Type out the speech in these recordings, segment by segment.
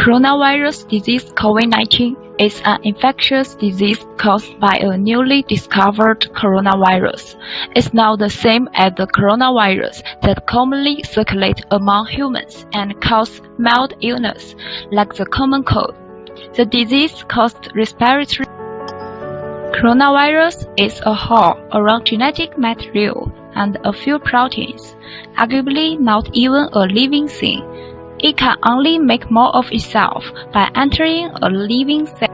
Coronavirus disease COVID-19 is an infectious disease caused by a newly discovered coronavirus. It's not the same as the coronavirus that commonly circulate among humans and cause mild illness, like the common cold. The disease caused respiratory. Coronavirus is a whole around genetic material and a few proteins, arguably not even a living thing. It can only make more of itself by entering a living cell.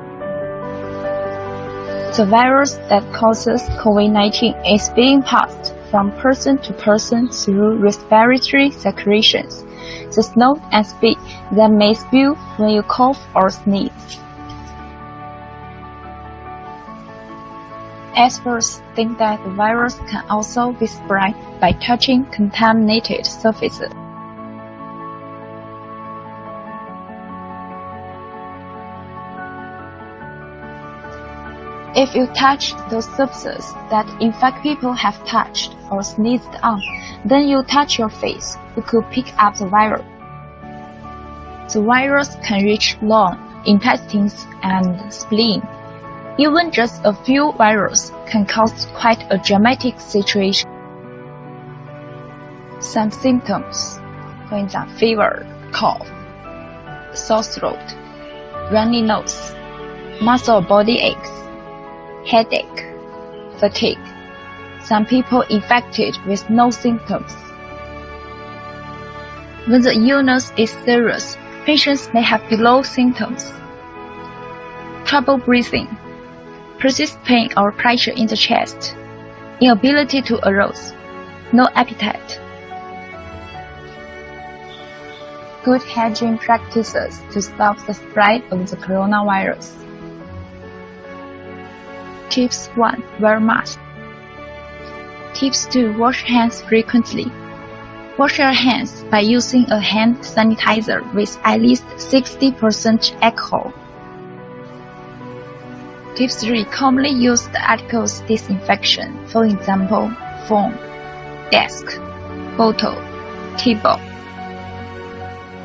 The virus that causes COVID-19 is being passed from person to person through respiratory secretions, the snout and spit that may spill when you cough or sneeze. Experts think that the virus can also be spread by touching contaminated surfaces. If you touch those surfaces that infected people have touched or sneezed on, then you touch your face, you could pick up the virus. The virus can reach lung, intestines, and spleen. Even just a few viruses can cause quite a dramatic situation. Some symptoms, for example, fever, cough, sore throat, runny nose, muscle or body aches, headache, fatigue. Some people infected with no symptoms. When the illness is serious, patients may have below symptoms: trouble breathing, persistent pain or pressure in the chest, inability to arouse, no appetite. Good hygiene practices to stop the spread of the coronavirus. Tips 1. Wear mask. Tips 2. Wash hands frequently. Wash your hands by using a hand sanitizer with at least 60% alcohol. Tip 3. Commonly used articles disinfection, for example, phone, desk, bottle, table.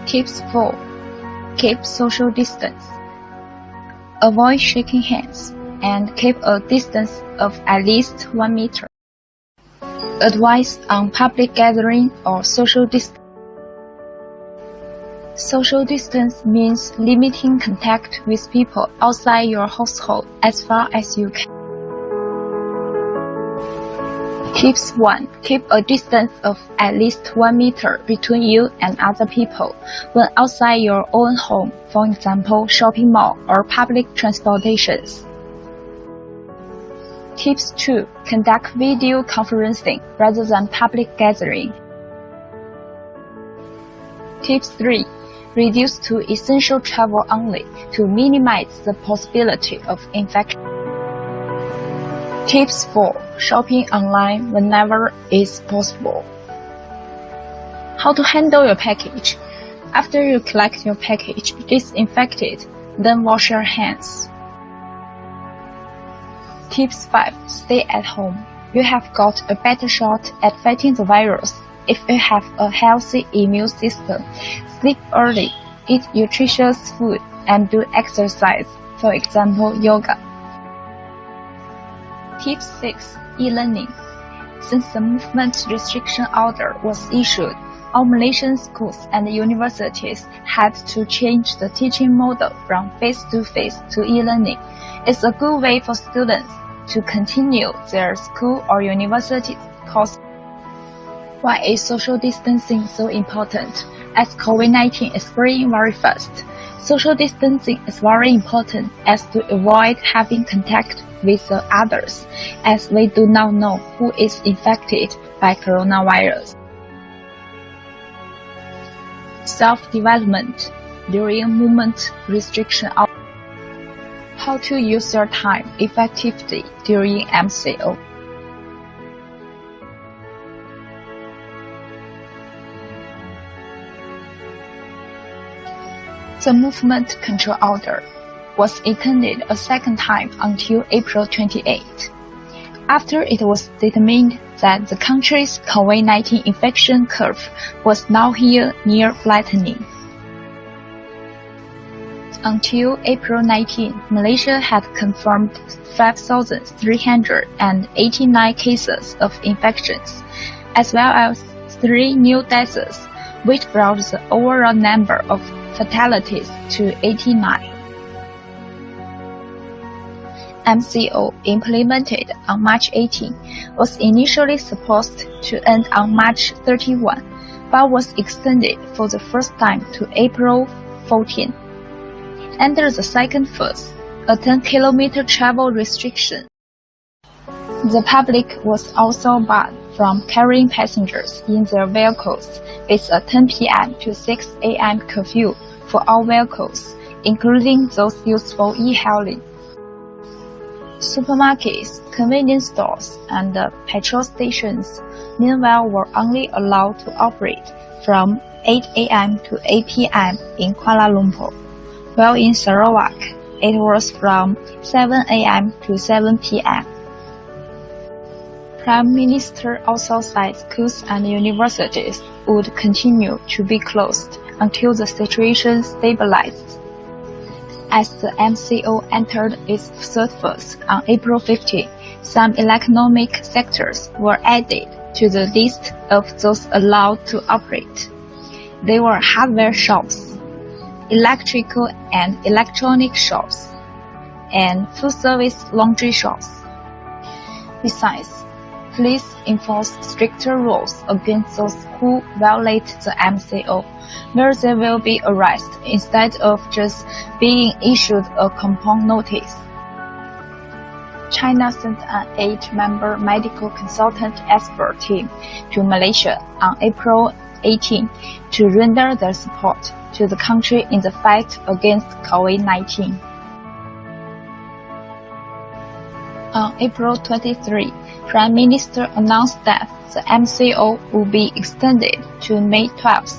Tips 4. Keep social distance. Avoid shaking hands and keep a distance of at least 1 meter. Advice on public gathering or social distance. Social distance means limiting contact with people outside your household as far as you can. Tips 1. Keep a distance of at least 1 meter between you and other people when outside your own home, for example, shopping mall or public transportations. Tips 2. Conduct video conferencing rather than public gathering. Tips 3. Reduce to essential travel only to minimize the possibility of infection. Tips 4. Shopping online whenever is possible. How to handle your package. After you collect your package, disinfect it, then wash your hands. Tips 5. Stay at home. You have got a better shot at fighting the virus if you have a healthy immune system. Sleep early, eat nutritious food, and do exercise, for example, yoga. Tip 6. E-learning. Since the movement restriction order was issued, all Malaysian schools and universities had to change the teaching model from face-to-face to e-learning. It's a good way for students to continue their school or university course. Why is social distancing so important? As COVID-19 is spreading very fast, social distancing is very important as to avoid having contact with the others, as we do not know who is infected by coronavirus. Self-development during movement restriction. How to use your time effectively during MCO. The movement control order was extended a second time until April 28, after it was determined that the country's COVID-19 infection curve was now here near flattening. Until April 19, Malaysia had confirmed 5,389 cases of infections, as well as 3 new deaths, which brought the overall number of fatalities to 89. MCO, implemented on March 18, was initially supposed to end on March 31, but was extended for the first time to April 14. Under the second phase, a 10-kilometer travel restriction, the public was also barred from carrying passengers in their vehicles with a 10 p.m. to 6 a.m. curfew for all vehicles, including those used for e-hailing. Supermarkets, convenience stores, and petrol stations, meanwhile, were only allowed to operate from 8 a.m. to 8 p.m. in Kuala Lumpur, while in Sarawak, it was from 7 a.m. to 7 p.m. Prime Minister also said schools and universities would continue to be closed until the situation stabilized. As the MCO entered its third phase on April 15, some economic sectors were added to the list of those allowed to operate. They were hardware shops, electrical and electronic shops, and full-service laundry shops. Besides, please enforce stricter rules against those who violate the MCO, where they will be arrested instead of just being issued a compound notice. China sent an 8-member medical consultant expert team to Malaysia on April 18 to render their support to the country in the fight against COVID-19. On April 23, Prime Minister announced that the MCO will be extended to May 12.